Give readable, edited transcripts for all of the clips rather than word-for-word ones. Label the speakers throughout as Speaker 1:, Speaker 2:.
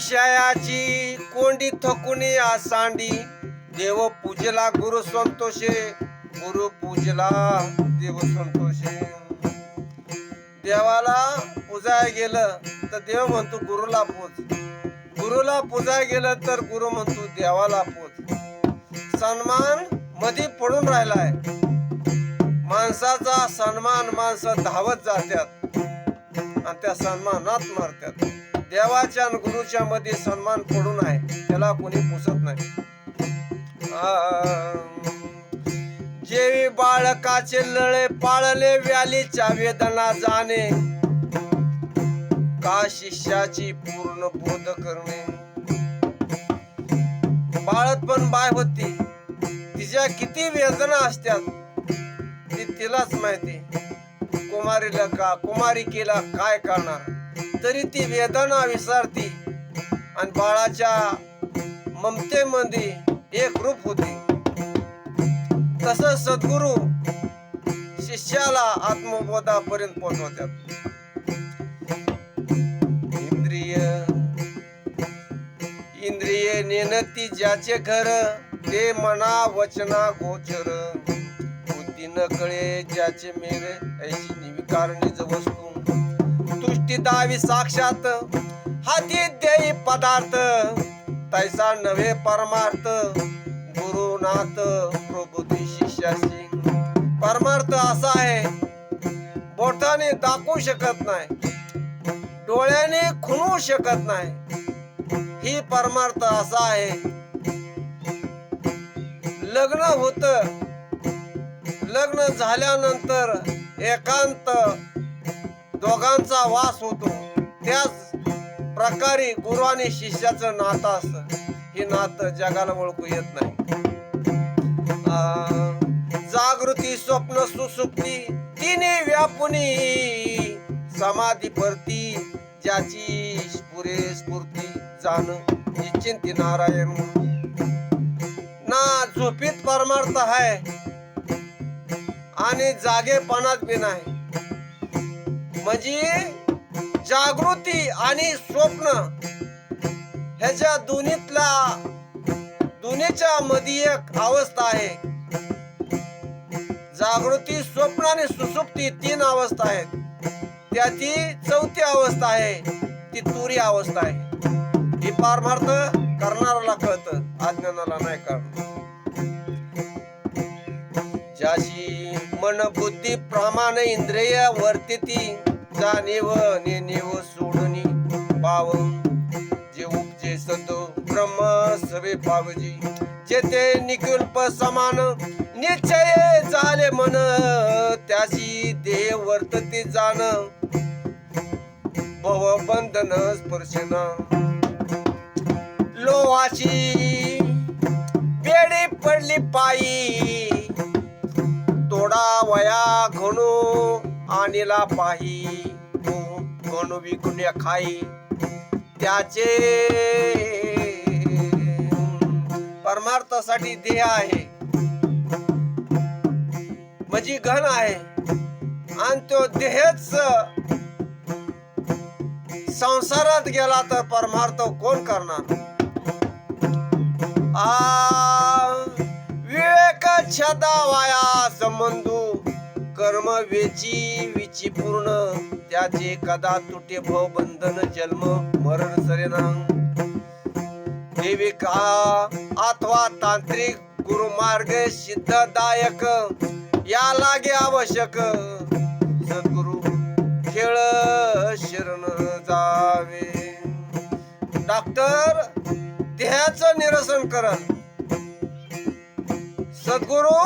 Speaker 1: विषयाची कोंडी थकुनी आसांडी, देव पूजला गुरु संतोषे, गुरु पूजला देव संतोषे. देवाला पूजाय गेलं तर देव म्हणतो गुरुला पूज, गुरुला पूजाय गेलं तर गुरु म्हणतो देवाला पूज. सन्मान मध्ये पडून राहिलाय. माणसाचा सन्मान माणसं धावत जातात आणि त्या सन्मानात मरतात. देवाच्या आणि गुरुच्या मध्ये सन्मान पडून आहे, त्याला कोणी पुसत नाही. जेवी बाळकाचे लळे पाळले, व्यालीच्या वेदना जाणे, का शिष्याची पूर्ण बोध करणे. बाळत पण बाय होती, तिच्या किती वेदना असतात ती तिलाच माहिती. कुमारीला का कुमारिकेला काय करणार, तरी ती वेदना विसरती आणि बाळाच्या ममतेमध्ये एक रूप होते. तसं सद्गुरु शिष्याला आत्मबोधापर्यंत पोहोचवतात. इंद्रिय नेनती ज्याचे घर, ते मना वचना गोचर. बुद्धी न कळे ज्याचे मेरे, ऐशी निविकारणीच वस्तू. तुष्टी दावी साक्षात, हाती देई पदार्थ, तैसा नव्हे परमार्थ. गुरुनाथ प्रबुद्धी शिष्याशी. परमार्थ असा आहे, बोटाने दाखवू शकत नाही, डोळ्याने खुणवू शकत नाही. ही परमार्थ असा आहे. लग्न होत, लग्न झाल्यानंतर एकांत दोघांचा वास होतो. त्याच प्रकारे गुरु आणि शिष्याचं नातं असतं. हे नातं जगाला ओळखू येत नाही. जागृती स्वप्न सुसुप्ती, तिने व्यापुनी. समाधी परती, ज्याची पुरे स्फूर्ती जाण, निश्चिंती नारायण. ना झोपीत परमार्थ आहे आणि जागेपणात बी नाही. म्हणजे जागृती आणि स्वप्न ह्याच्या दोन्हीच्या मध्ये एक अवस्था आहे. जागृती, स्वप्न आणि सुसुप्ती तीन अवस्था आहेत. त्याची चौथी अवस्था आहे, ती तुरी अवस्था आहे. ही परमार्थ करणाऱ्याला कळतं, अज्ञानाला नाही कळत. ज्याशी मन बुद्धी प्रमाण इंद्रिय वर्तिती, जाणीव नेणीव सोडणी पाव. जे उपजे सतो ब्रह्म सवे पावजी, जेते निकुल्प समान. निश्चय झाले मन, त्याची देह वर्तते जाण. भव बंधन स्पर्शना, लोहाची बेडी पडली पायी. तोडा वया घणू आणला पाही, घणू विकुण्या खाई. त्याचे परमार्थासाठी देह आहे, म्हणजे घन आहे. आणि तो देहच संसारात गेला तर परमार्थ कोण करणार. विवेक छदावाया संबंधू, कर्म वेची विची पूर्ण. त्याचे कदा तुटे भव बंधन, जन्म मरण सरेना. देविका अथवा तांत्रिक गुरुमार्ग सिद्धदायक, या लागे आवश्यक. सद्गुरु खेळ शरण जावे. डॉक्टर देहाचं निरसन करल, सद्गुरु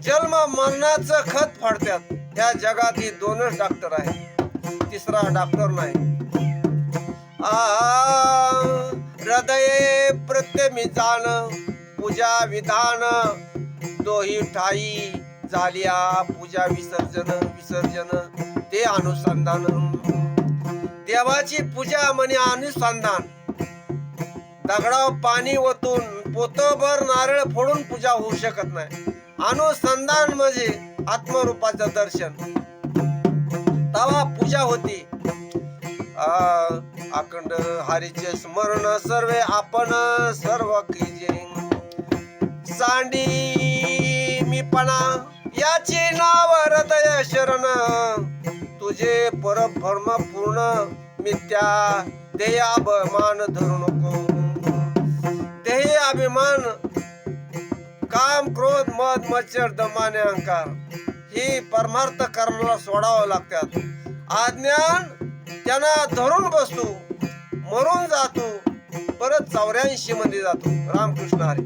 Speaker 1: जन्म मरणाचं खत फाडतात. या जगात ही दोनच डॉक्टर आहेत, तिसरा डॉक्टर नाही. हृदय प्रत्यमी जाण, पूजा विधान दोही ठाई. झालिया पूजा विसर्जन, विसर्जन ते अनुसंधान. देवाची पूजा म्हणे अनुसंधान. दगडावर पाणी ओतून पोतभर नारळ फोडून पूजा होऊ शकत नाही. अनुसंधान म्हणजे आत्मरूपाचं दर्शन, तवा पूजा होती. अखंड हरीचे स्मरण सर्वे आपण सर्व कीजे सांडी मीपणा याचे नाव हृदय शरण तुझे परब्रह्म पूर्ण मिथ्या देह अभिमान धरू नको देह अभिमान काम क्रोध मद मच्छर दमाने अहंकार ही परमार्थ कर्माला सोडावं लागतात अज्ञान त्यांना धरून बसतो मरून जातो परत 84 मध्ये जातो रामकृष्ण हरी